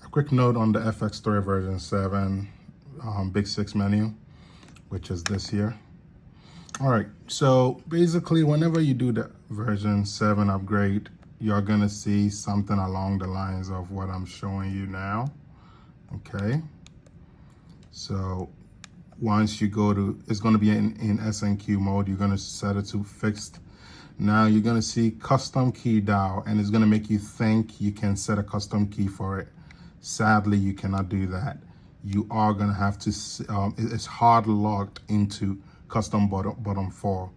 A quick note on the FX3 version 7 Big 6 menu, which is this here. All right, so basically whenever you do the version 7 upgrade, you're gonna see something along the lines of what I'm showing you now, okay? So once you go to, it's gonna be in SNQ mode, you're gonna set it to fixed. Now you're gonna see custom key dial, and it's gonna make you think you can set a custom key for it. Sadly, you cannot do that. You are gonna have to, it's hard locked into custom bottom 4.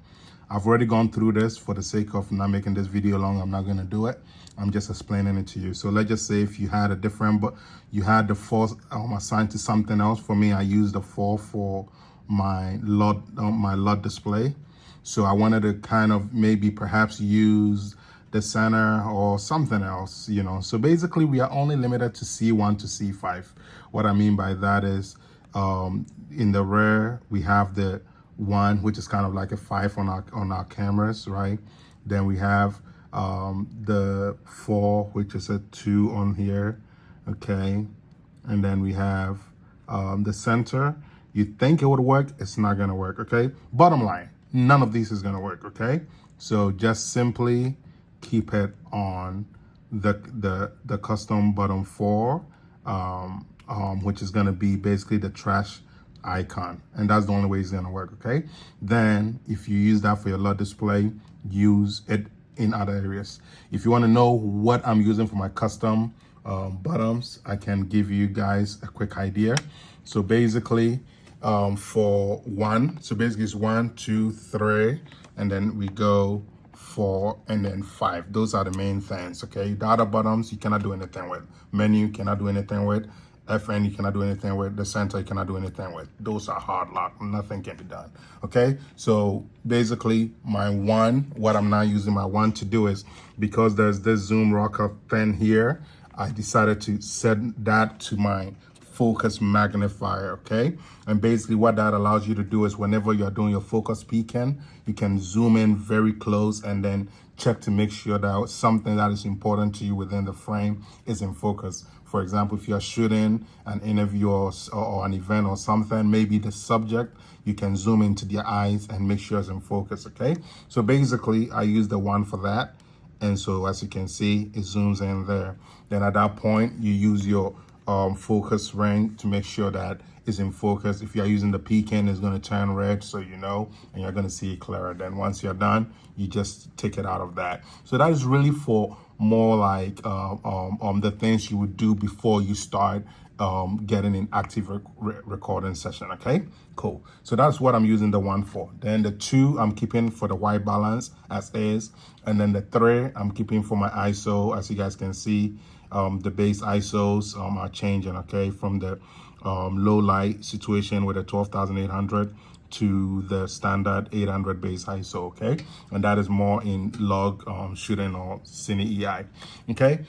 I've already gone through this. For the sake of not making this video long, I'm not gonna do it. I'm just explaining it to you. So let's just say if you had a different, but you had the 4 assigned to something else. For me, I used the 4 for my LUT display. So I wanted to kind of maybe perhaps use the center or something else, you know. So basically we are only limited to C1 to C5. What I mean by that is in the rear, we have the 1, which is kind of like a 5 on our cameras, right? Then we have the 4, which is a 2 on here, okay? And then we have the center. You think it would work, it's not gonna work, okay? Bottom line, none of these is gonna work, okay? So just simply keep it on the custom bottom 4, which is gonna be basically the trash icon, and that's the only way it's gonna work, okay? Then if you use that for your LUT display, use it in other areas. If you wanna know what I'm using for my custom bottoms, I can give you guys a quick idea. So basically, for 1, so basically it's 1, 2, 3, and then we go 4 and then 5. Those are the main things, okay? The other bottoms you cannot do anything with. Menu you cannot do anything with. FN you cannot do anything with. The center you cannot do anything with. Those are hard locked. Nothing can be done, okay? So basically my 1, what I'm now using my 1 to do is, because there's this zoom rocker thing here, I decided to set that to my Focus Magnifier, okay? And basically what that allows you to do is whenever you're doing your focus peaking, you can zoom in very close and then check to make sure that something that is important to you within the frame is in focus. For example, if you're shooting an interview or an event or something, maybe the subject, you can zoom into their eyes and make sure it's in focus, okay? So basically I use the 1 for that. And so as you can see, it zooms in there. Then at that point, you use your focus ring to make sure that it's in focus. If you're using the peaking, it's going to turn red, so you know, and you're going to see it clearer. Then once you're done, you just take it out of that. So that is really for more like the things you would do before you start getting an active recording session, okay? Cool. So that's what I'm using the 1 for. Then the 2 I'm keeping for the white balance as is, and then the 3 I'm keeping for my ISO. As you guys can see, the base ISOs are changing, okay, from the low light situation with a 12,800 to the standard 800 base ISO, okay? And that is more in log shooting or Cine EI, okay?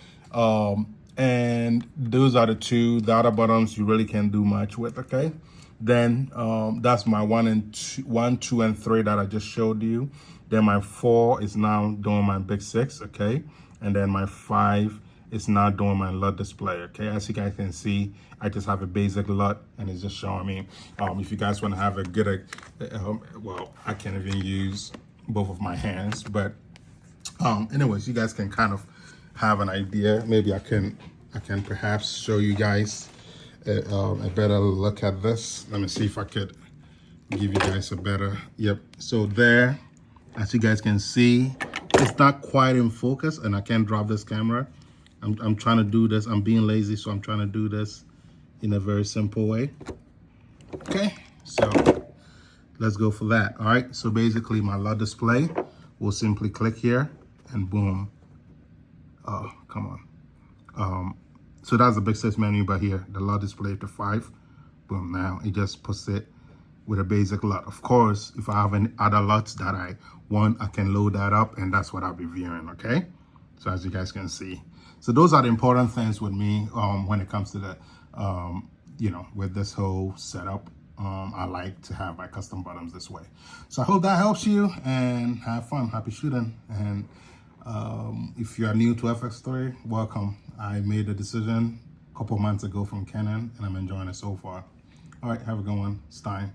And those are the 2. The other buttons you really can't do much with, okay? Then that's my 1, 2, and 3 that I just showed you. Then my 4 is now doing my Big 6, okay? And then my 5 is now doing my LUT display, okay? As you guys can see, I just have a basic LUT and it's just showing me. If you guys want to have a good, well, I can't even use both of my hands, but anyways, you guys can kind of have an idea. Maybe I can perhaps show you guys a better look at this. Let me see if I could give you guys a better, yep. So there, as you guys can see, it's not quite in focus and I can't drop this camera. I'm trying to do this. I'm being lazy, so I'm trying to do this in a very simple way. Okay, so let's go for that. All right, so basically my LUT display, we'll simply click here and boom. Oh, come on. So that's the Big 6 menu, but here, the LUT display to 5. Boom, now it just puts it with a basic LUT. Of course, if I have any other LUTs that I want, I can load that up and that's what I'll be viewing, okay? So as you guys can see. So those are the important things with me when it comes to the, you know, with this whole setup. I like to have my custom bottoms this way. So I hope that helps you and have fun. Happy shooting. And if you are new to FX3, welcome. I made a decision couple months ago from Canon, and I'm enjoying it so far. All right, have a good one. Stein.